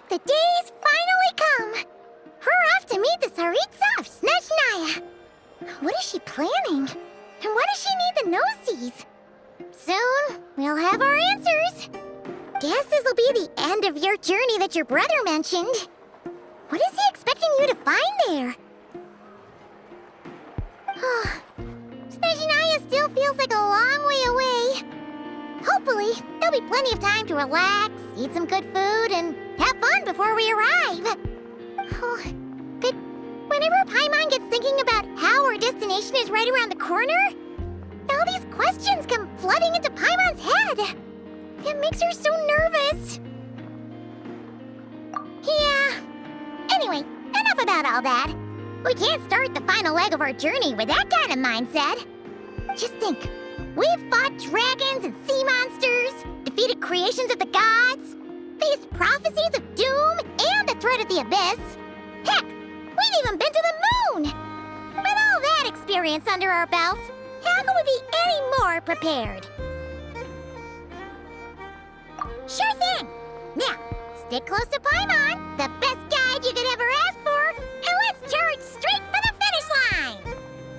The day's finally come! We're off to meet the Tsaritsa of Snezhnaya! What is she planning? And why does she need the gnosies? Soon, we'll have our answers! Guess this'll be the end of your journey that your brother mentioned. What is he expecting you to find there? Snezhnaya still feels like a long way away. Hopefully, there'll be plenty of time to relax, eat some good food, and have fun before we arrive. But whenever Paimon gets thinking about how our destination is right around the corner, all these questions come flooding into Paimon's head. It makes her so nervous. Yeah. Anyway, enough about all that. We can't start the final leg of our journey with that kind of mindset. Just think. We've fought dragons and sea monsters, defeated creations of the gods, faced prophecies of doom and the threat of the abyss. Heck, we've even been to the moon! With all that experience under our belts, how could we be any more prepared? Sure thing! Now, stick close to Paimon, the best guide you could ever ask for, and let's charge straight for the finish line!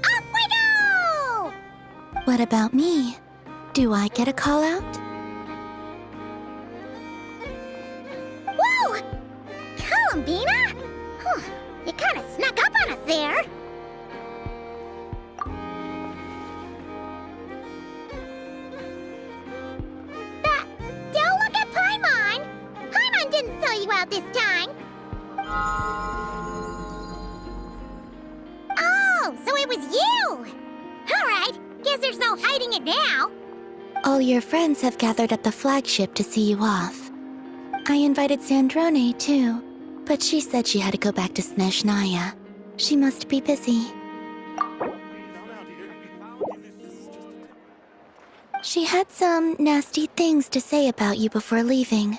Off we go! What about me? Do I get a call out? Whoa! Columbina? You kind of snuck up on us there. Don't look at Paimon! Paimon didn't sell you out this time. Oh, so it was you! Alright, guess there's no hiding it now. All your friends have gathered at the flagship to see you off. I invited Sandrone too, but she said she had to go back to Snezhnaya. She must be busy. She had some nasty things to say about you before leaving.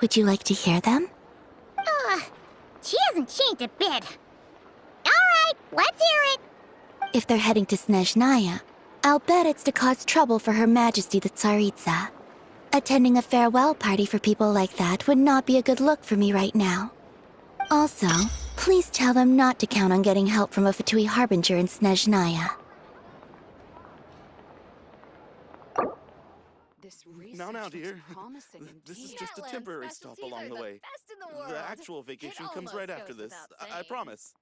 Would you like to hear them? She hasn't changed a bit. Alright, let's hear it. If they're heading to Snezhnaya, I'll bet it's to cause trouble for Her Majesty the Tsaritsa. Attending a farewell party for people like that would not be a good look for me right now. Also, please tell them not to count on getting help from a Fatui Harbinger in Snezhnaya. Now, dear. This is just a temporary stop along the way. The actual vacation comes right after this. I promise.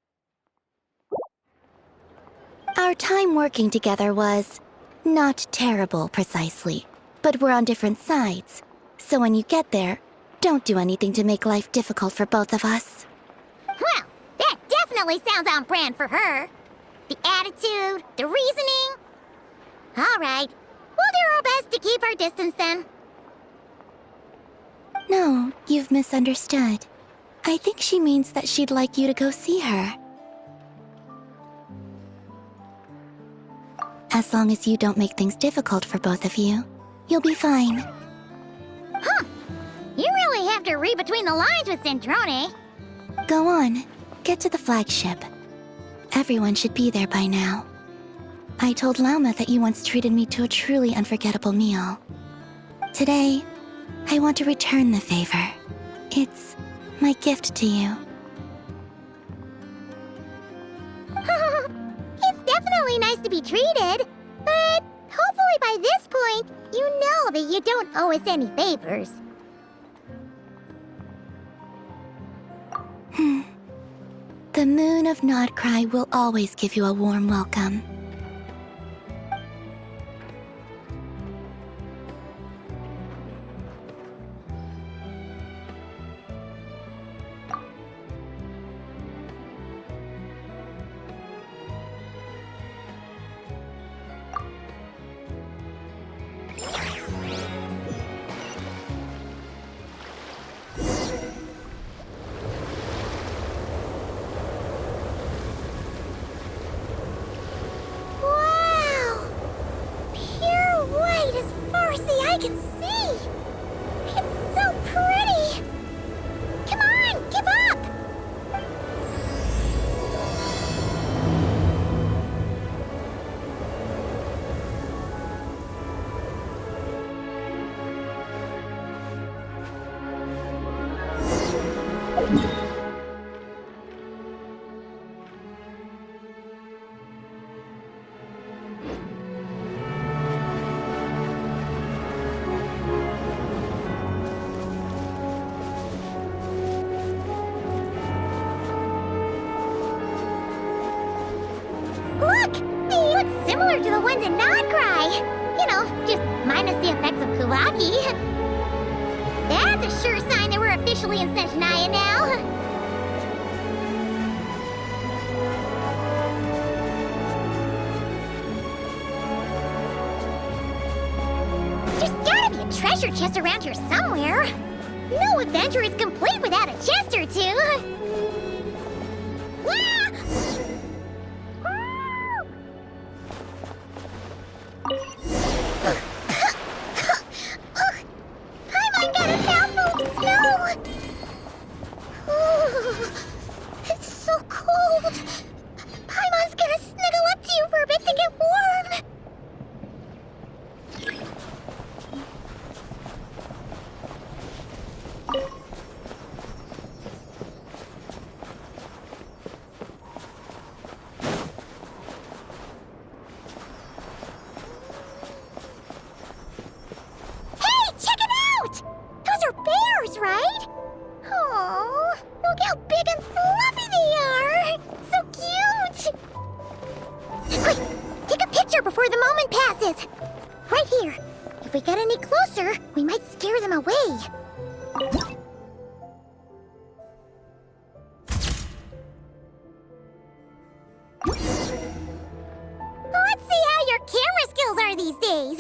Our time working together was not terrible, precisely. But we're on different sides. So when you get there, don't do anything to make life difficult for both of us. Well, that definitely sounds on brand for her. The attitude, the reasoning. All right, we'll do our best to keep our distance then. No, you've misunderstood. I think she means that she'd like you to go see her. As long as you don't make things difficult for both of you, you'll be fine. Huh. You really have to read between the lines with Sandrone. Go on. Get to the flagship. Everyone should be there by now. I told Lauma that you once treated me to a truly unforgettable meal. Today, I want to return the favor. It's my gift to you. really nice to be treated, but hopefully by this point, you know that you don't owe us any favors. The moon of Nodcry will always give you a warm welcome. Wow! Pure white as far as the eye can see! It's so pretty! Come on, give up! Look! They look similar to the ones in Nodcry! You know, just minus the effects of Kuvaki. That's a sure sign that we're officially in Snezhnaya now! There's gotta be a treasure chest around here somewhere! No adventure is complete without a chest or two! Ah! Paimon got a mouthful of snow! Ooh, it's so cold! Paimon's gonna snuggle up to you for a bit to get warm! Hey, check it out! Those are bears, right? Oh, look how big and fluffy they are! So cute! Quick, take a picture before the moment passes. Right here. If we get any closer, we might scare them away. Let's see how your camera skills are these days.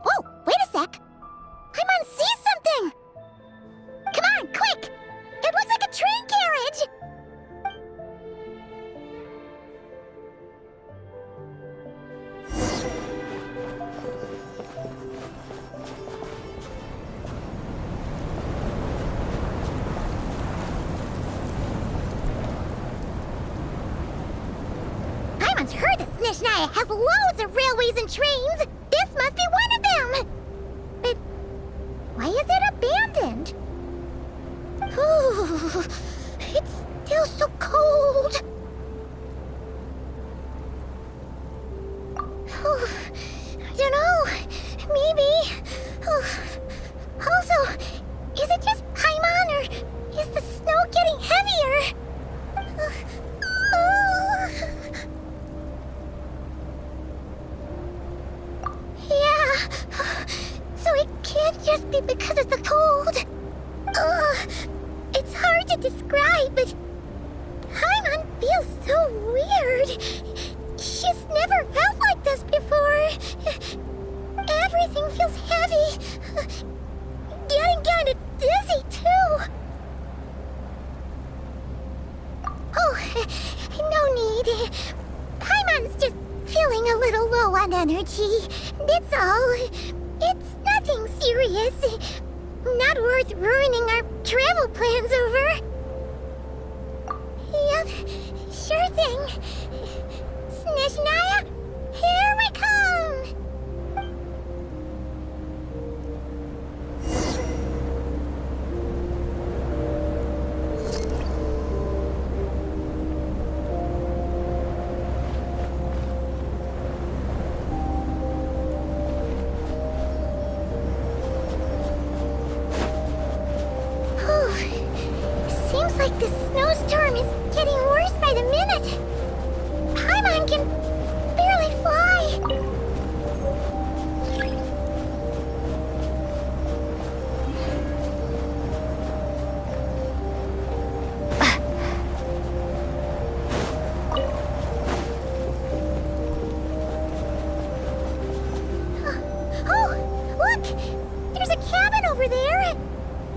Whoa, wait a sec. Paimon sees something! Come on, quick! It looks like a train carriage! Paimon's heard that Snezhnaya has loads of railways and trains! This must be one of them! But why is it abandoned? Ooh, it's still so cold. Ooh, I don't know. Maybe. Also, is it just Paimon or is the snow getting heavier? Yeah. So it can't just be because of the cold. It's hard to describe, but Paimon feels so weird. She's never felt like this before. Everything feels heavy. Getting kind of dizzy, too. Oh, no need. Paimon's just feeling a little low on energy. That's all. It's nothing serious. Not worth ruining our travel plans over. Yep, sure thing. Snezhnaya, here we come! like the snowstorm is getting worse by the minute. Paimon can barely fly. Oh, look! There's a cabin over there.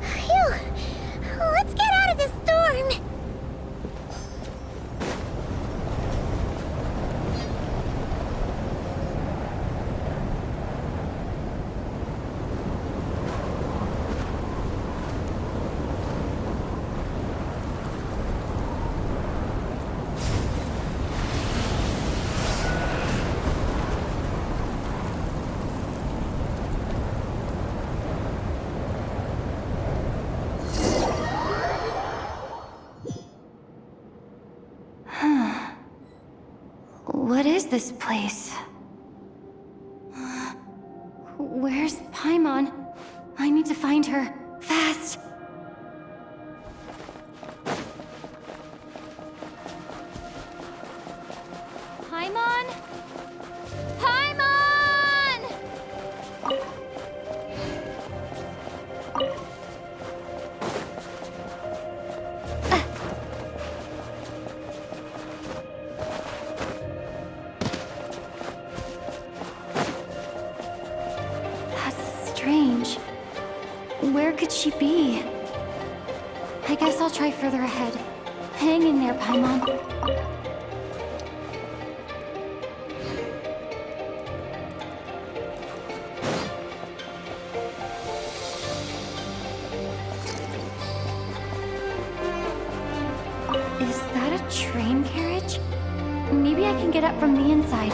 Phew. Let's get out of this storm. What is this place? Where's Paimon? I need to find her. Fast! Paimon? Paimon! Strange. Where could she be? I guess I'll try further ahead. Hang in there, Paimon. Is that a train carriage? Maybe I can get up from the inside.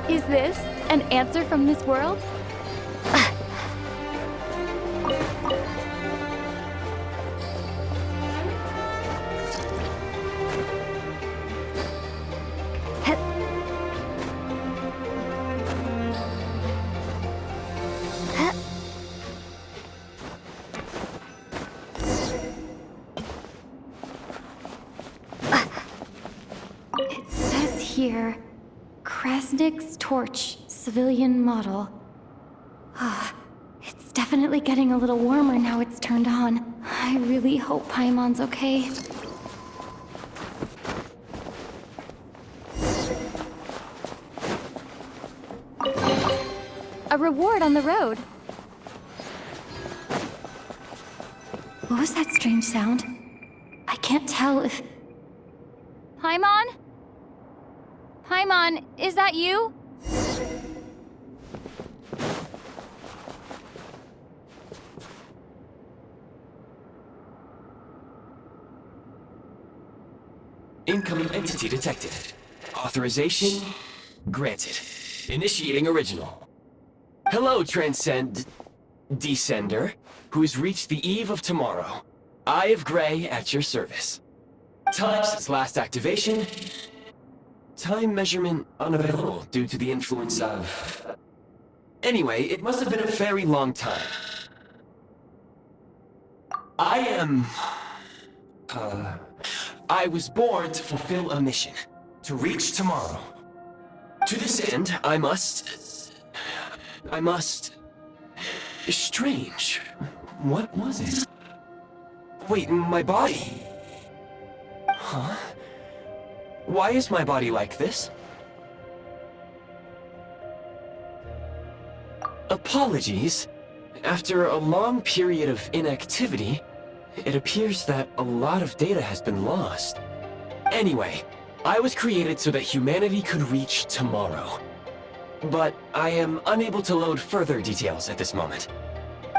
Is this an answer from this world? It says here, Krasnik's torch, civilian model. It's definitely getting a little warmer now it's turned on. I really hope Paimon's okay. A reward on the road. What was that strange sound? I can't tell if... Paimon? Paimon, is that you? Incoming entity detected. Authorization granted. Initiating original. Hello, Descender, who's reached the eve of tomorrow. Eye of Grey at your service. Time since last activation. Time measurement unavailable due to the influence of... Anyway, it must have been a very long time. I was born to fulfill a mission. To reach tomorrow. To this end, I must... Strange. What was it? Wait, my body? Huh? Why is my body like this? Apologies. After a long period of inactivity, it appears that a lot of data has been lost. Anyway, I was created so that humanity could reach tomorrow. But I am unable to load further details at this moment.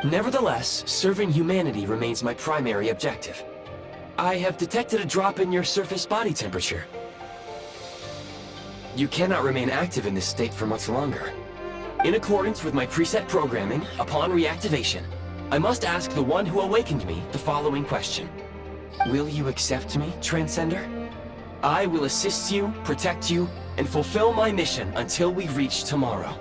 Nevertheless, serving humanity remains my primary objective. I have detected a drop in your surface body temperature. You cannot remain active in this state for much longer. In accordance with my preset programming, upon reactivation, I must ask the one who awakened me the following question. Will you accept me, Transcender? I will assist you, protect you, and fulfill my mission until we reach tomorrow.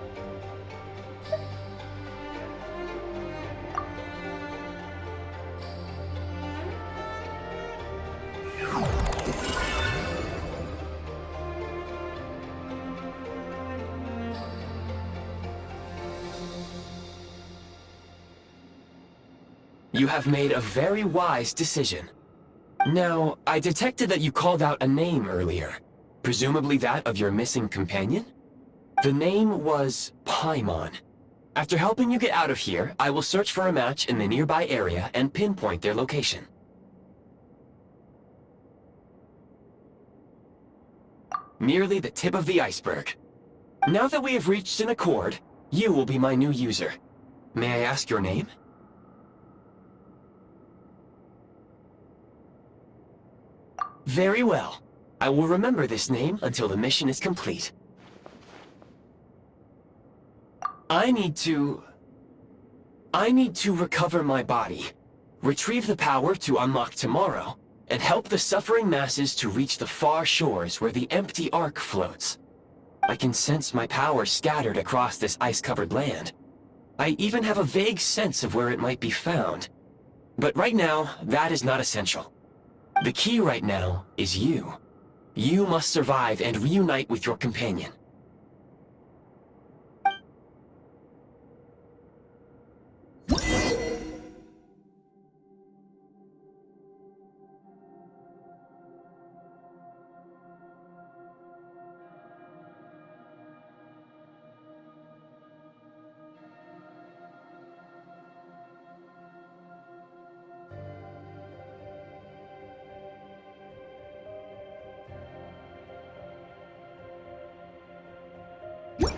You have made a very wise decision. Now, I detected that you called out a name earlier. Presumably that of your missing companion? The name was Paimon. After helping you get out of here, I will search for a match in the nearby area and pinpoint their location. Merely the tip of the iceberg. Now that we have reached an accord, you will be my new user. May I ask your name? Very well. I will remember this name until the mission is complete. I need to recover my body, retrieve the power to unlock tomorrow, and help the suffering masses to reach the far shores where the empty Ark floats. I can sense my power scattered across this ice-covered land. I even have a vague sense of where it might be found. But right now, that is not essential. The key right now is you. You must survive and reunite with your companion.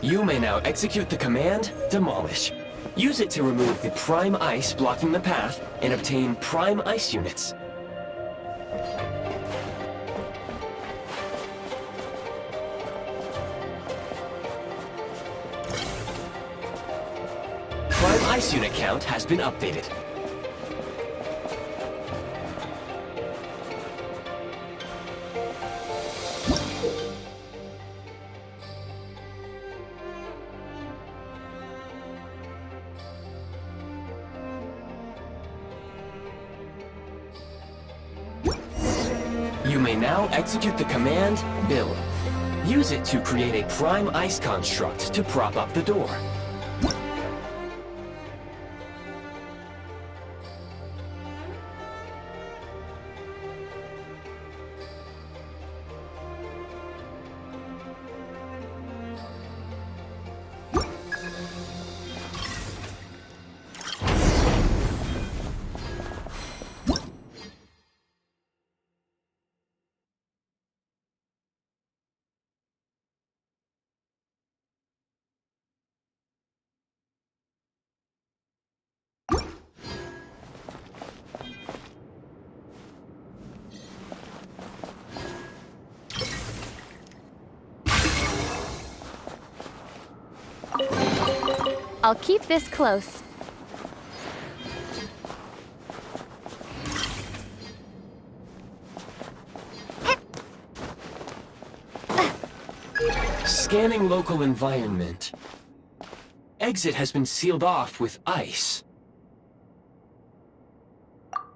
You may now execute the command, Demolish. Use it to remove the prime ice blocking the path and obtain prime ice units. Prime ice unit count has been updated. You may now execute the command, Build. Use it to create a prime ice construct to prop up the door. I'll keep this close. Scanning local environment. Exit has been sealed off with ice.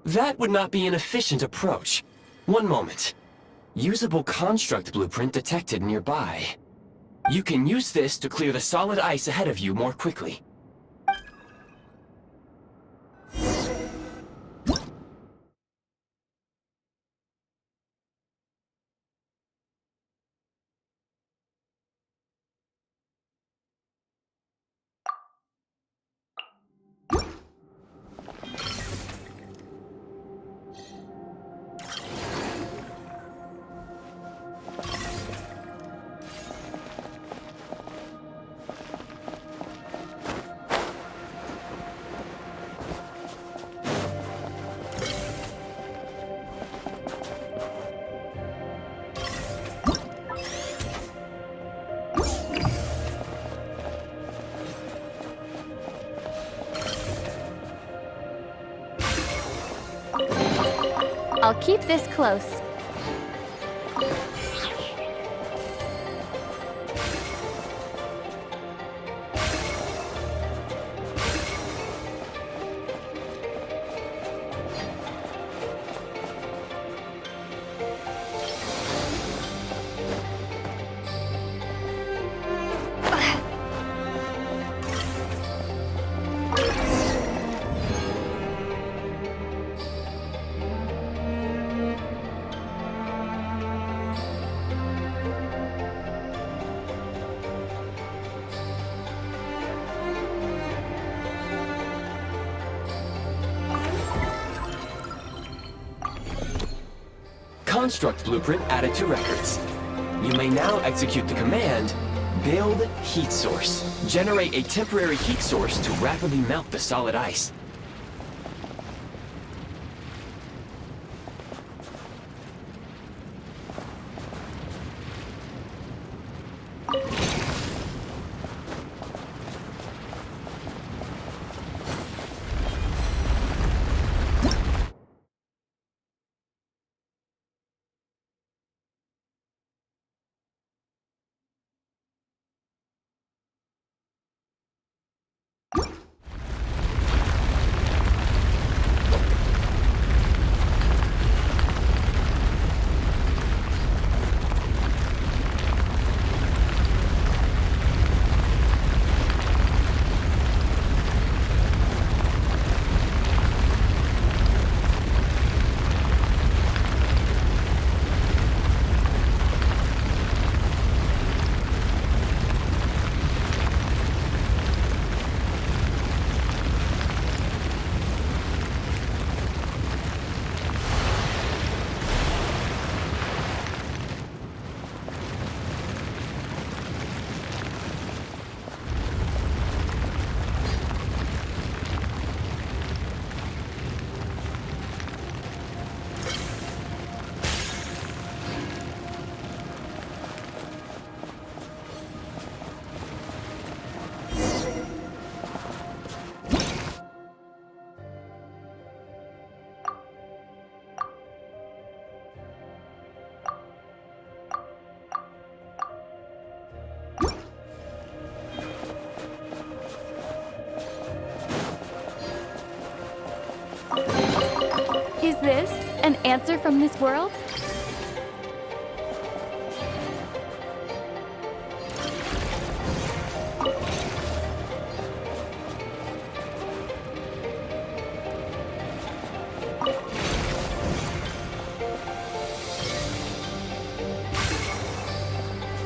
That would not be an efficient approach. One moment. Usable construct blueprint detected nearby. You can use this to clear the solid ice ahead of you more quickly. I'll keep this close. construct blueprint added to records. You may now execute the command, build heat source. Generate a temporary heat source to rapidly melt the solid ice. Is this an answer from this world?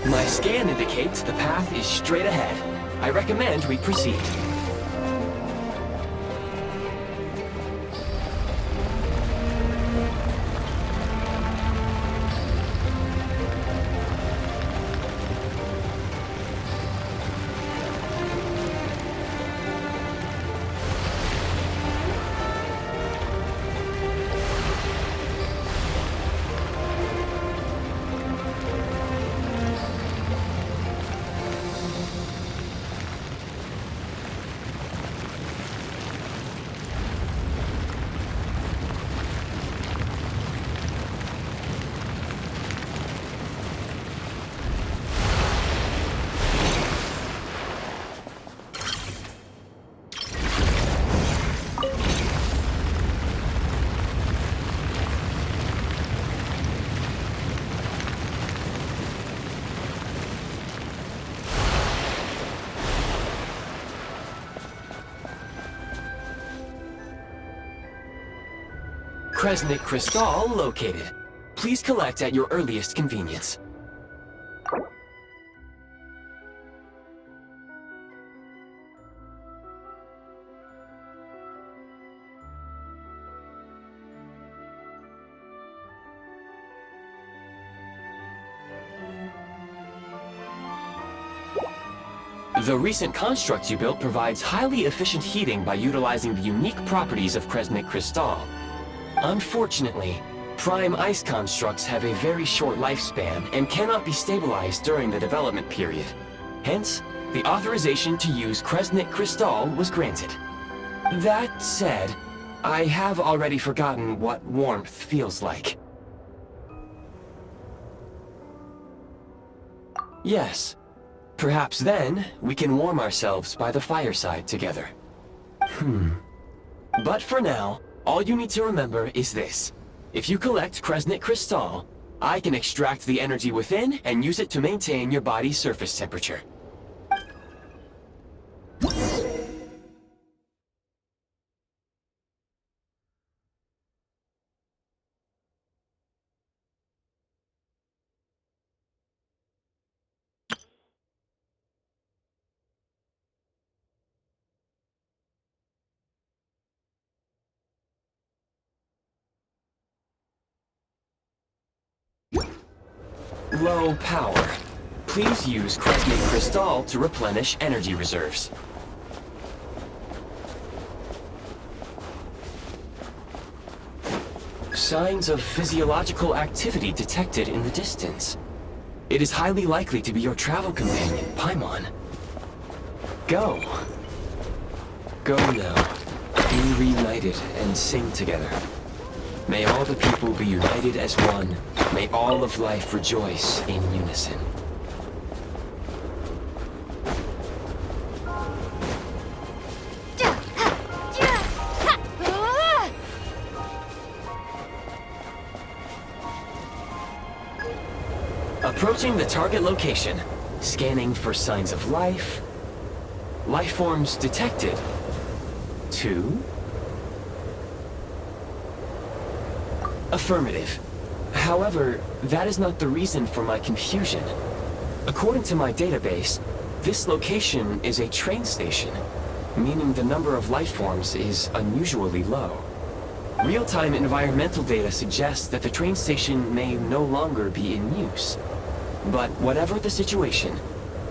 My scan indicates the path is straight ahead. I recommend we proceed. Kresnik Crystal located. Please collect at your earliest convenience. The recent construct you built provides highly efficient heating by utilizing the unique properties of Kresnik Crystal. Unfortunately, prime ice constructs have a very short lifespan and cannot be stabilized during the development period. Hence, the authorization to use Kresnik Crystal was granted. That said, I have already forgotten what warmth feels like. Yes, perhaps then we can warm ourselves by the fireside together. But for now, all you need to remember is this. If you collect Kresnik Crystal, I can extract the energy within and use it to maintain your body's surface temperature. Low power. Please use Cosmic Crystal to replenish energy reserves. Signs of physiological activity detected in the distance. It is highly likely to be your travel companion, Paimon. Go. Go now. Be reunited and sing together. May all the people be united as one. May all of life rejoice in unison. Approaching the target location. Scanning for signs of life. Life forms detected. 2. Affirmative. However, that is not the reason for my confusion. According to my database, this location is a train station, meaning the number of life forms is unusually low. Real-time environmental data suggests that the train station may no longer be in use. But whatever the situation,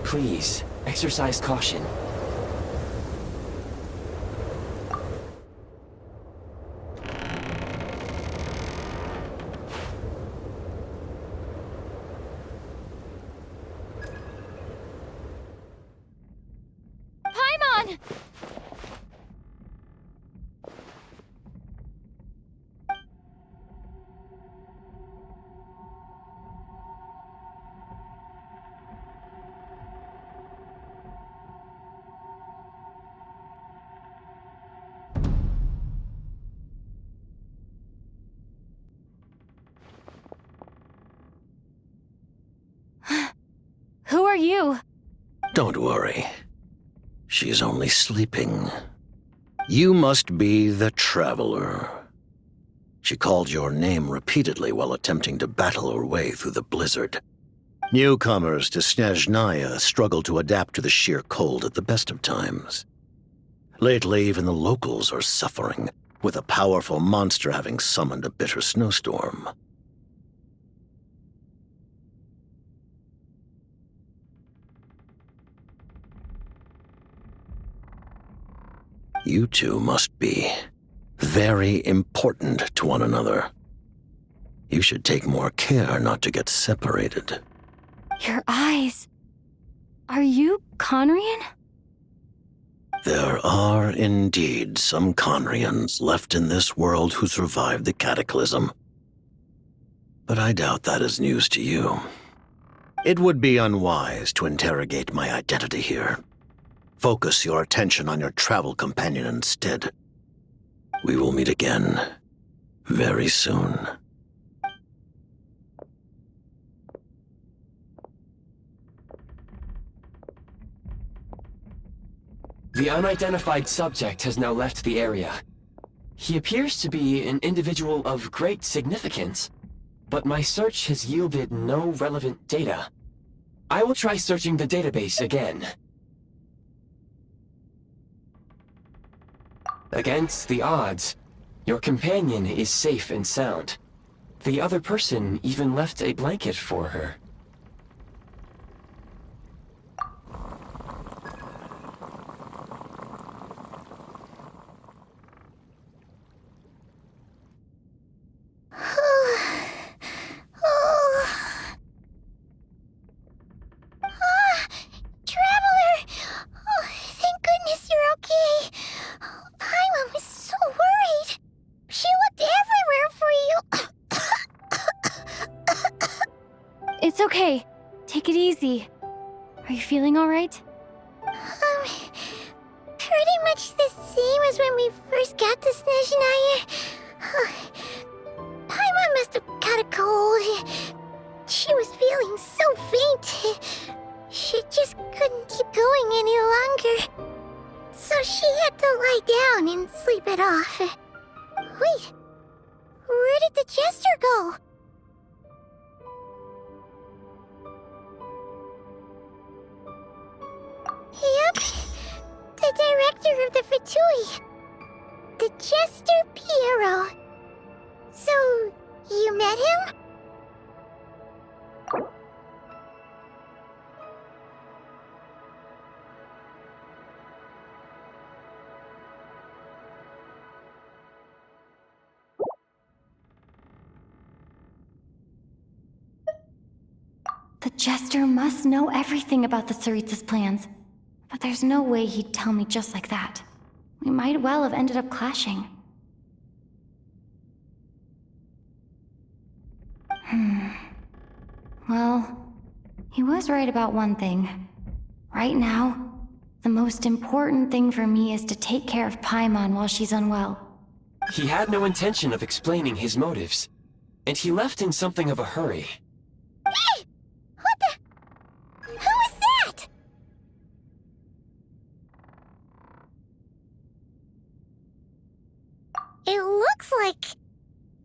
please exercise caution. Paimon! Who are you? Don't worry. She's only sleeping. You must be the Traveler. She called your name repeatedly while attempting to battle her way through the blizzard. Newcomers to Snezhnaya struggle to adapt to the sheer cold at the best of times. Lately, even the locals are suffering, with a powerful monster having summoned a bitter snowstorm. You two must be very important to one another. You should take more care not to get separated. Your eyes. Are you Conrian? There are indeed some Conrians left in this world who survived the cataclysm. But I doubt that is news to you. It would be unwise to interrogate my identity here. Focus your attention on your travel companion instead. We will meet again very soon. The unidentified subject has now left the area. He appears to be an individual of great significance, but my search has yielded no relevant data. I will try searching the database again. Against the odds, your companion is safe and sound. The other person even left a blanket for her. It's okay. Take it easy. Are you feeling alright? Pretty much the same as when we first got to Snezhnaya. Paimon must have caught a cold. She was feeling so faint. She just couldn't keep going any longer. So she had to lie down and sleep it off. Wait, where did the jester go? Yep, the director of the Fatui. The Jester Piero. So, you met him? Jester must know everything about the Tsaritsa's plans. But there's no way he'd tell me just like that. We might well have ended up clashing. Well, he was right about one thing. Right now, the most important thing for me is to take care of Paimon while she's unwell. He had no intention of explaining his motives, and he left in something of a hurry. Hey! What the? Who is that? It looks like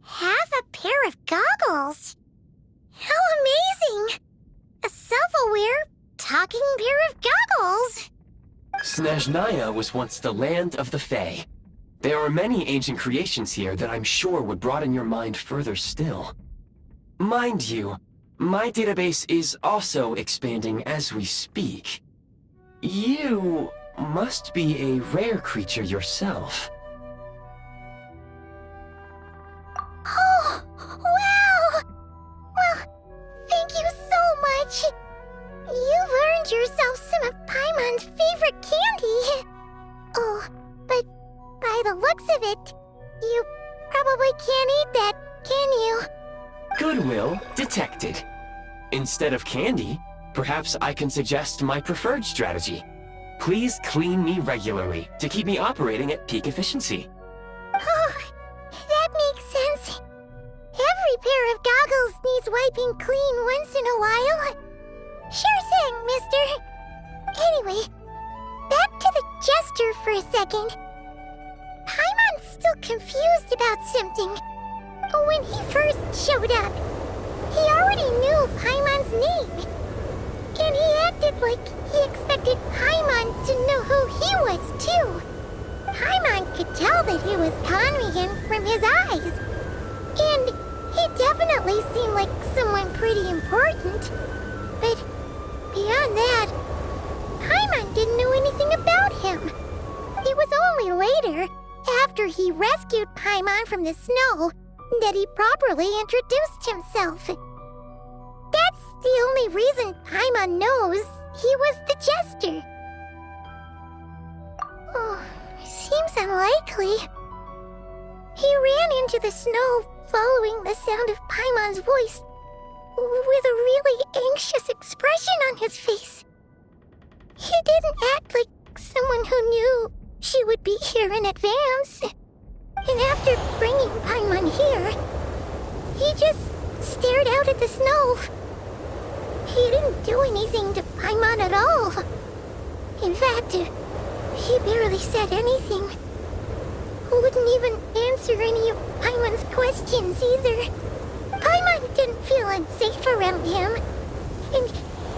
half a pair of goggles. How amazing! A self-aware, talking pair of goggles! Snezhnaya was once the land of the Fae. There are many ancient creations here that I'm sure would broaden your mind further still. Mind you, my database is also expanding as we speak. You must be a rare creature yourself. Oh, wow! Well, thank you so much. You've earned yourself some of Paimon's favorite candy. Oh, but by the looks of it, you probably can't eat that, can you? Goodwill detected. Instead of candy, perhaps I can suggest my preferred strategy. Please clean me regularly to keep me operating at peak efficiency. Oh, that makes sense. Every pair of goggles needs wiping clean once in a while. Sure thing, mister. Anyway, back to the Jester for a second. Paimon's still confused about something. When he first showed up, he already knew Paimon's name. And he acted like he expected Paimon to know who he was, too. Paimon could tell that he was Conrian from his eyes. And he definitely seemed like someone pretty important. But beyond that, Paimon didn't know anything about him. It was only later, after he rescued Paimon from the snow, that he properly introduced himself. That's the only reason Paimon knows he was the Jester. Oh, seems unlikely. He ran into the snow following the sound of Paimon's voice, with a really anxious expression on his face. He didn't act like someone who knew she would be here in advance. And after bringing Paimon here, he just stared out at the snow. He didn't do anything to Paimon at all. In fact, he barely said anything. Wouldn't even answer any of Paimon's questions either. Paimon didn't feel unsafe around him, and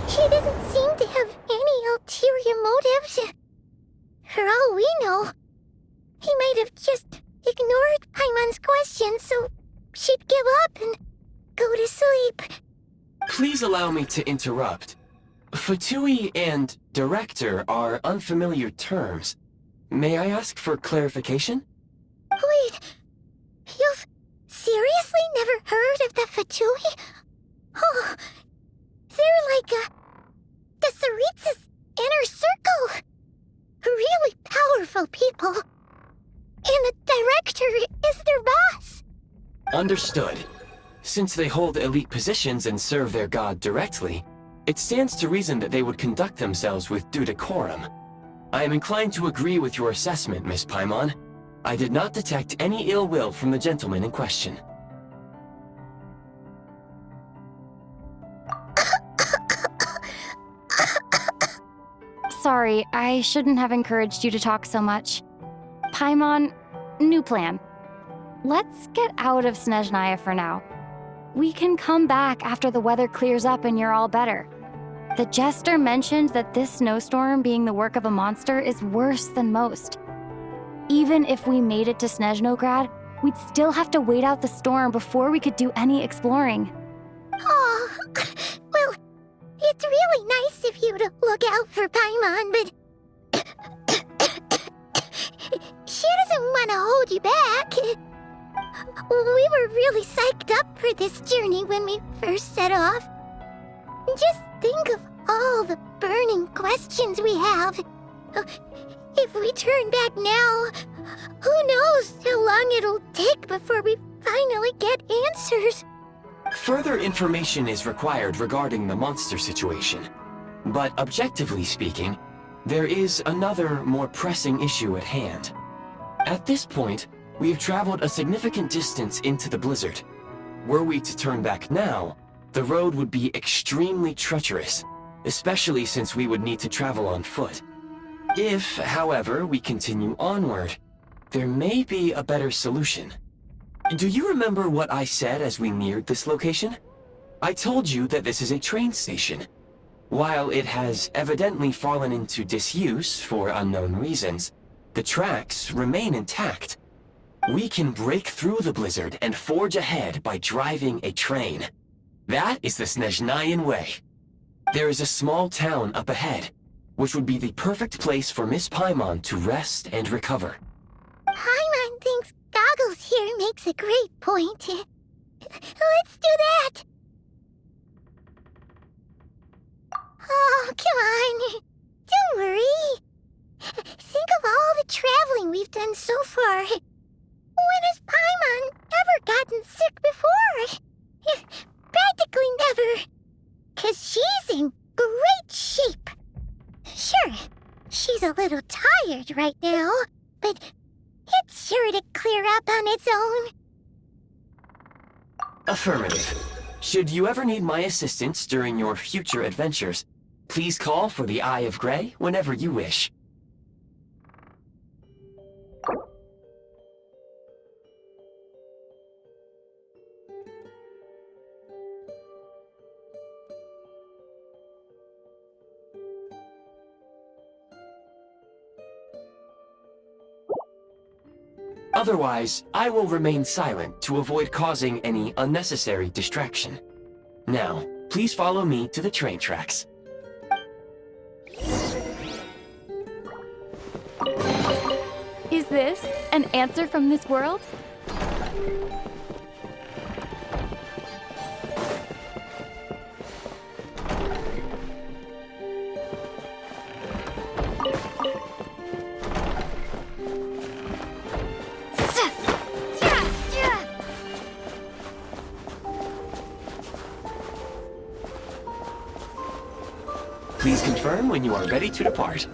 he didn't seem to have any ulterior motives. For all we know, he might have just ignored Paimon's questions so she'd give up and go to sleep. Please allow me to interrupt. Fatui and director are unfamiliar terms. May I ask for clarification? Wait, you've seriously never heard of the Fatui? Oh, they're like the Tsaritsa's inner circle. Really powerful people. And the director is their boss. Understood. Since they hold elite positions and serve their god directly, it stands to reason that they would conduct themselves with due decorum. I am inclined to agree with your assessment, Miss Paimon. I did not detect any ill will from the gentleman in question. Sorry, I shouldn't have encouraged you to talk so much. Paimon, new plan. Let's get out of Snezhnaya for now. We can come back after the weather clears up and you're all better. The Jester mentioned that this snowstorm being the work of a monster is worse than most. Even if we made it to Snezhnograd, we'd still have to wait out the storm before we could do any exploring. Oh, well, it's really nice of you to look out for Paimon, but she doesn't want to hold you back. We were really psyched up for this journey when we first set off. Just think of all the burning questions we have. If we turn back now, who knows how long it'll take before we finally get answers. Further information is required regarding the monster situation. But objectively speaking, there is another, more pressing issue at hand. At this point, we have traveled a significant distance into the blizzard. Were we to turn back now, the road would be extremely treacherous, especially since we would need to travel on foot. If, however, we continue onward, there may be a better solution. Do you remember what I said as we neared this location? I told you that this is a train station. While it has evidently fallen into disuse for unknown reasons, the tracks remain intact. We can break through the blizzard and forge ahead by driving a train. That is the Snezhnayan way. There is a small town up ahead, which would be the perfect place for Miss Paimon to rest and recover. Paimon thinks Goggles here makes a great point. Let's do that! Oh, come on. Don't worry. Think of all the traveling we've done so far. When has Paimon ever gotten sick before? Practically never. 'Cause she's in great shape. Sure, she's a little tired right now, but it's sure to clear up on its own. Affirmative. Should you ever need my assistance during your future adventures, please call for the Eye of Grey whenever you wish. Otherwise, I will remain silent to avoid causing any unnecessary distraction. Now, please follow me to the train tracks. Is this an answer from this world? Please confirm when you are ready to depart.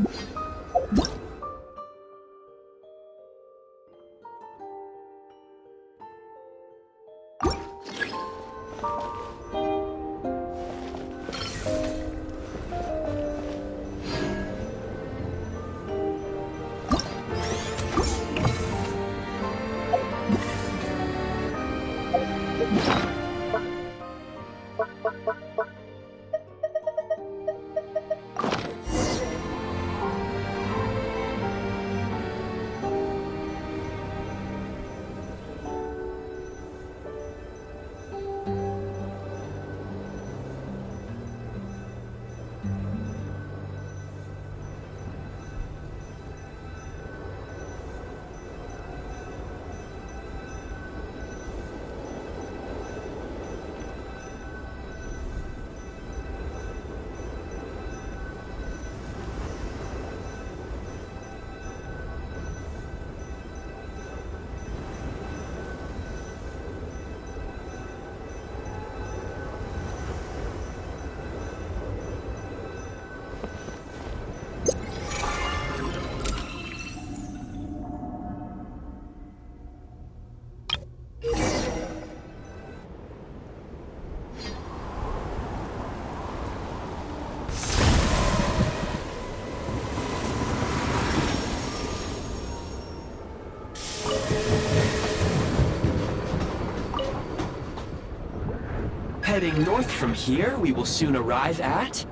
Heading north from here, we will soon arrive at...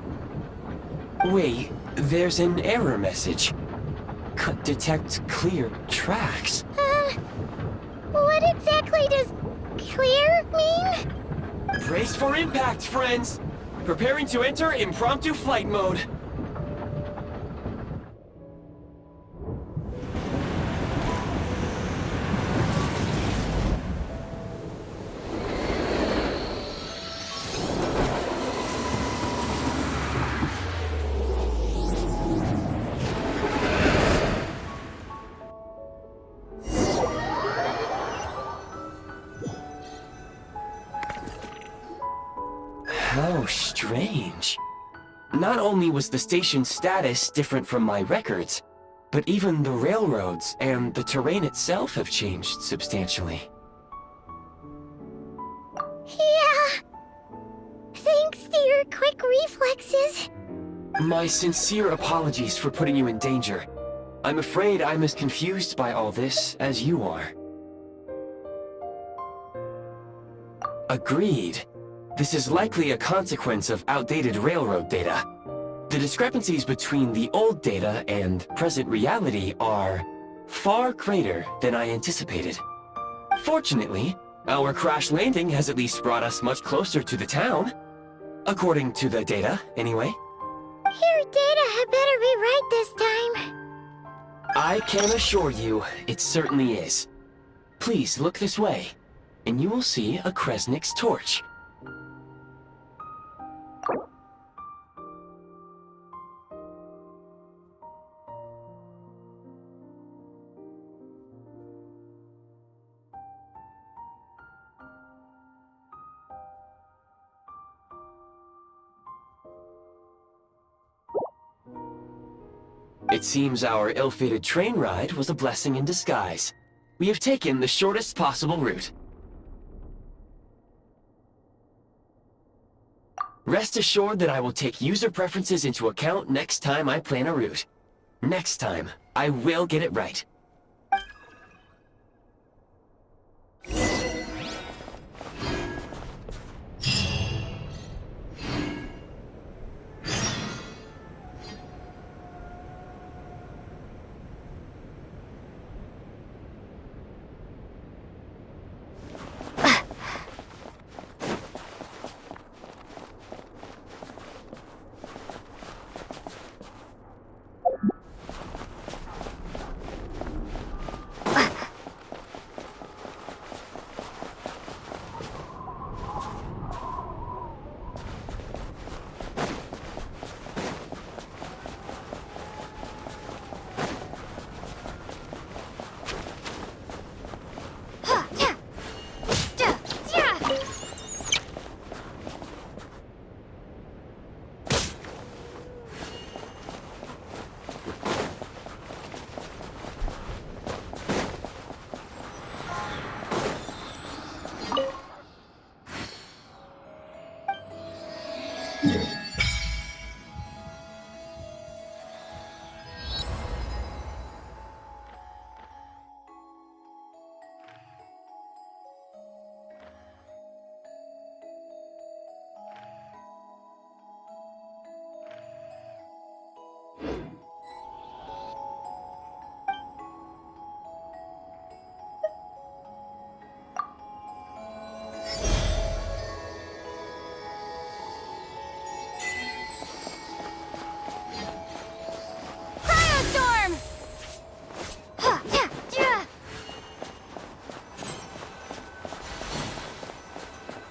Wait, there's an error message. Detect clear tracks. What exactly does clear mean? Brace for impact, friends! Preparing to enter impromptu flight mode. How strange. Not only was the station's status different from my records, but even the railroads and the terrain itself have changed substantially. Yeah. Thanks to your quick reflexes. My sincere apologies for putting you in danger. I'm afraid I'm as confused by all this as you are. Agreed. This is likely a consequence of outdated railroad data. The discrepancies between the old data and present reality are far greater than I anticipated. Fortunately, our crash landing has at least brought us much closer to the town. According to the data, anyway. Your data had better be right this time. I can assure you, it certainly is. Please look this way, and you will see a Kresnik's torch. It seems our ill-fated train ride was a blessing in disguise. We have taken the shortest possible route. Rest assured that I will take user preferences into account next time I plan a route. Next time, I will get it right.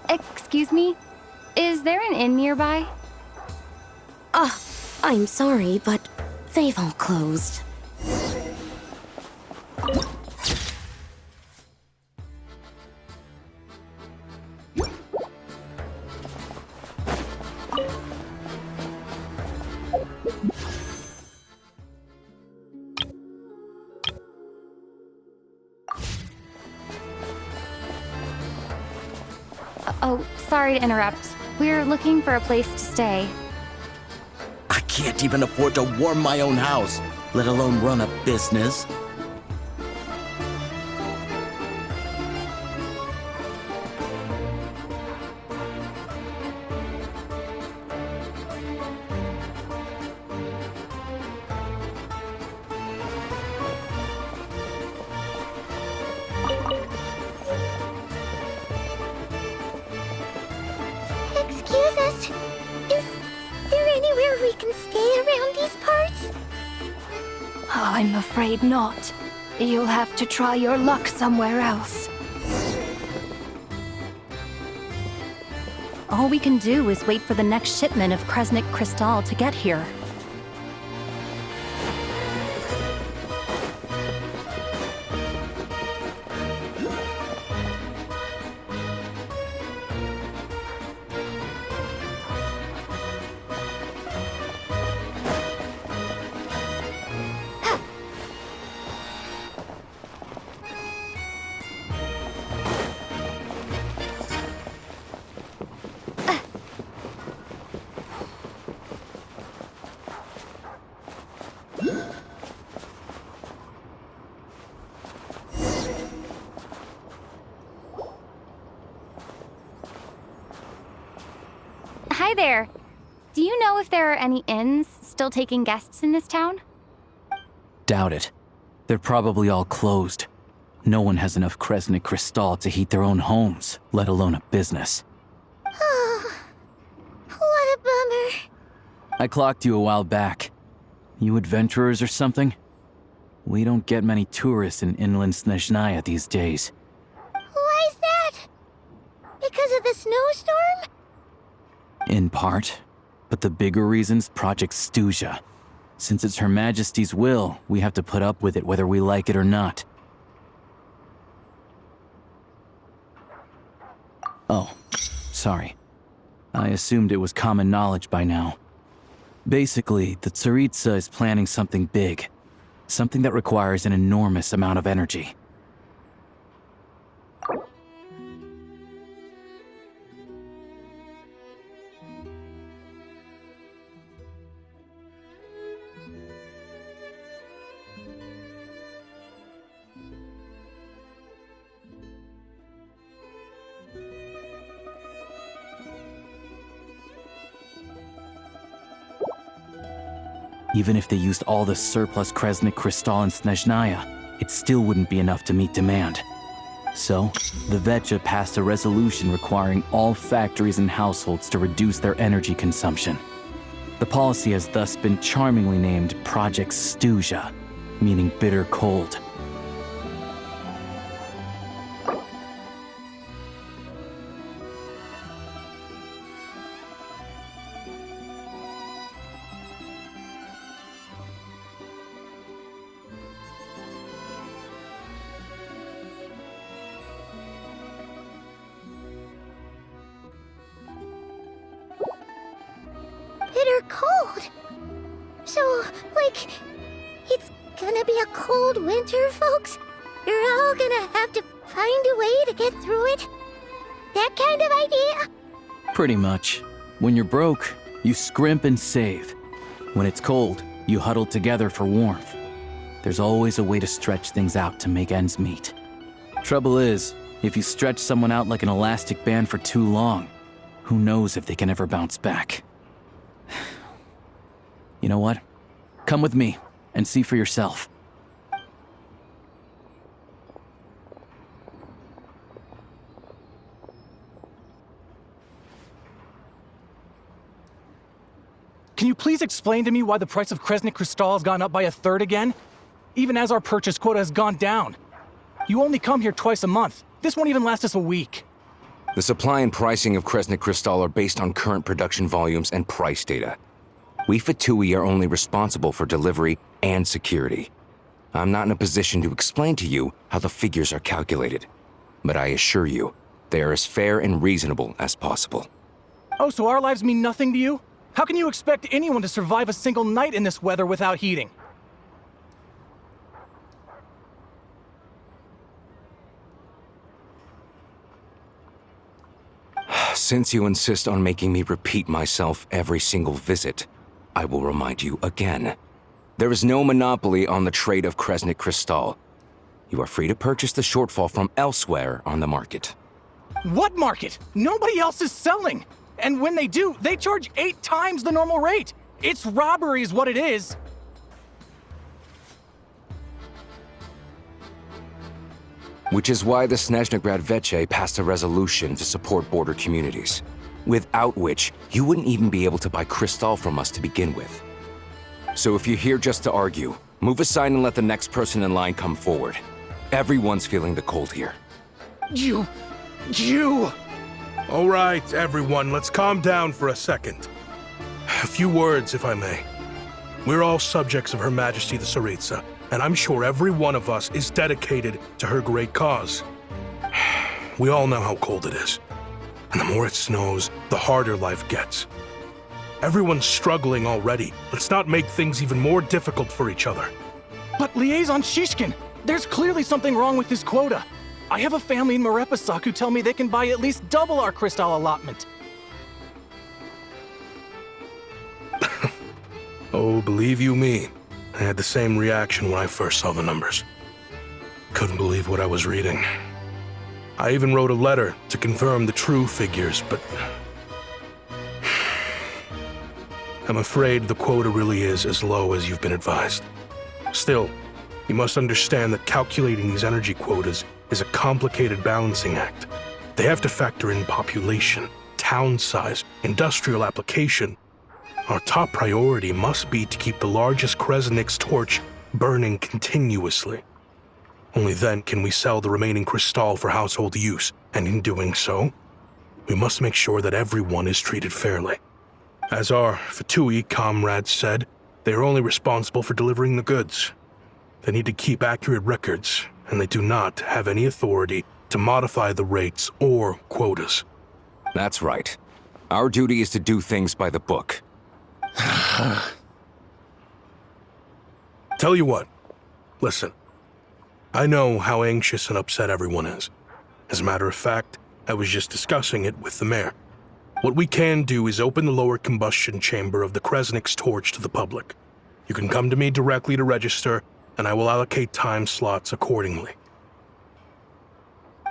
Excuse me? Is there an inn nearby? I'm sorry, but they've all closed. Oh, sorry to interrupt. We're looking for a place to stay. I can't even afford to warm my own house, let alone run a business. Excuse us. Is there anywhere we can stay around these parts? I'm afraid not. You'll have to try your luck somewhere else. All we can do is wait for the next shipment of Kresnik Crystal to get here. Hi there. Do you know if there are any inns still taking guests in this town? Doubt it. They're probably all closed. No one has enough Kresnik Kristall to heat their own homes, let alone a business. Oh, what a bummer. I clocked you a while back. You adventurers or something? We don't get many tourists in inland Snezhnaya these days. Why is that? Because of the snowstorm? In part. But the bigger reason's Project Stuzha. Since it's Her Majesty's will, we have to put up with it whether we like it or not. Oh, sorry. I assumed it was common knowledge by now. Basically, the Tsaritsa is planning something big. Something that requires an enormous amount of energy. Even if they used all the surplus Kresnik Kristall in Snezhnaya, it still wouldn't be enough to meet demand. So, the Vetja passed a resolution requiring all factories and households to reduce their energy consumption. The policy has thus been charmingly named Project Stuzha, meaning bitter cold. Bitter cold. So, like, it's gonna be a cold winter, folks? You're all gonna have to find a way to get through it? That kind of idea? Pretty much. When you're broke, you scrimp and save. When it's cold, you huddle together for warmth. There's always a way to stretch things out to make ends meet. Trouble is, if you stretch someone out like an elastic band for too long, who knows if they can ever bounce back. You know what? Come with me and see for yourself. Can you please explain to me why the price of Kresnik Kristall has gone up by 1/3 again? Even as our purchase quota has gone down. You only come here twice a month. This won't even last us a week. The supply and pricing of Kresnik Kristall are based on current production volumes and price data. We Fatui are only responsible for delivery and security. I'm not in a position to explain to you how the figures are calculated, but I assure you, they are as fair and reasonable as possible. Oh, so our lives mean nothing to you? How can you expect anyone to survive a single night in this weather without heating? Since you insist on making me repeat myself every single visit, I will remind you again. There is no monopoly on the trade of Kresnik Kristall. You are free to purchase the shortfall from elsewhere on the market. What market? Nobody else is selling! And when they do, they charge 8 times the normal rate! It's robbery is what it is! Which is why the Snezhnegrad Veche passed a resolution to support border communities, without which you wouldn't even be able to buy Kristall from us to begin with. So if you're here just to argue, move aside and let the next person in line come forward. Everyone's feeling the cold here. You... All right, everyone, let's calm down for a second. A few words, if I may. We're all subjects of Her Majesty the Tsaritsa, and I'm sure every one of us is dedicated to her great cause. We all know how cold it is. And the more it snows, the harder life gets. Everyone's struggling already. Let's not make things even more difficult for each other. But Liaison Shishkin, there's clearly something wrong with this quota. I have a family in Marepasak who tell me they can buy at least double our Kristall allotment. Oh, believe you me, I had the same reaction when I first saw the numbers. Couldn't believe what I was reading. I even wrote a letter to confirm the true figures, but I'm afraid the quota really is as low as you've been advised. Still, you must understand that calculating these energy quotas is a complicated balancing act. They have to factor in population, town size, industrial application. Our top priority must be to keep the largest Kresnik's torch burning continuously. Only then can we sell the remaining crystal for household use, and in doing so, we must make sure that everyone is treated fairly. As our Fatui comrades said, they are only responsible for delivering the goods. They need to keep accurate records, and they do not have any authority to modify the rates or quotas. That's right. Our duty is to do things by the book. Tell you what, listen. I know how anxious and upset everyone is. As a matter of fact, I was just discussing it with the mayor. What we can do is open the lower combustion chamber of the Kresnik's torch to the public. You can come to me directly to register, and I will allocate time slots accordingly.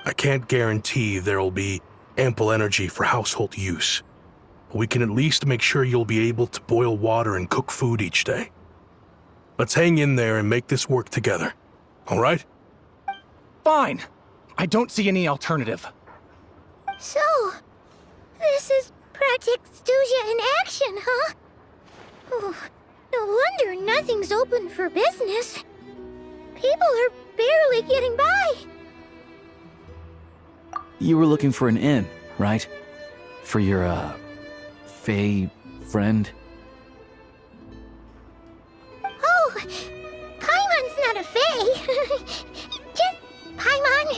I can't guarantee there will be ample energy for household use, but we can at least make sure you'll be able to boil water and cook food each day. Let's hang in there and make this work together, all right? Fine. I don't see any alternative. So, this is Project Stuja in action, huh? Oh, no wonder nothing's open for business. People are barely getting by. You were looking for an inn, right? For your, Fae friend? Oh, Paimon's not a Fae. Just Paimon.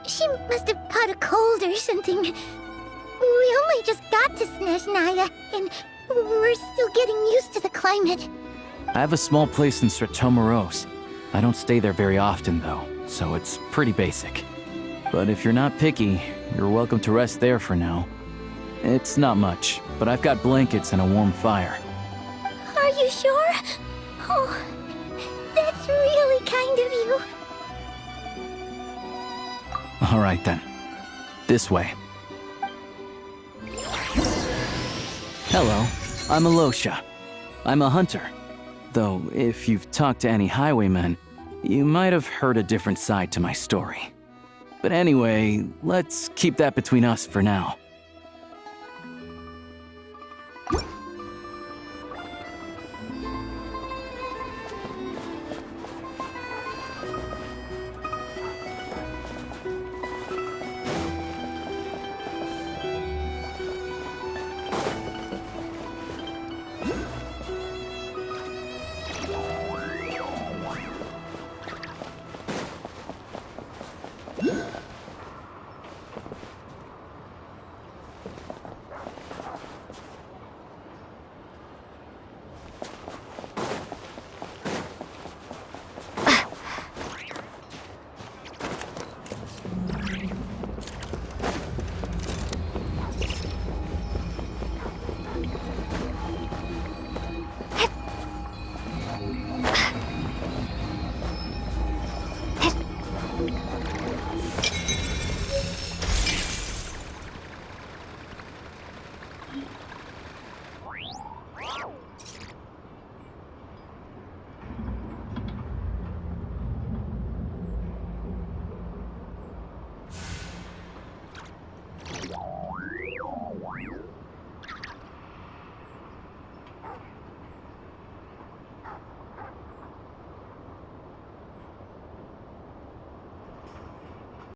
She must have caught a cold or something. We only just got to Snezhnaya, and we're still getting used to the climate. I have a small place in Sretomoros. I don't stay there very often, though, so it's pretty basic. But if you're not picky, you're welcome to rest there for now. It's not much, but I've got blankets and a warm fire. Are you sure? Oh, that's really kind of you. All right, then. This way. Hello, I'm Alosha. I'm a hunter. Though, if you've talked to any highwaymen, you might have heard a different side to my story. But anyway, let's keep that between us for now.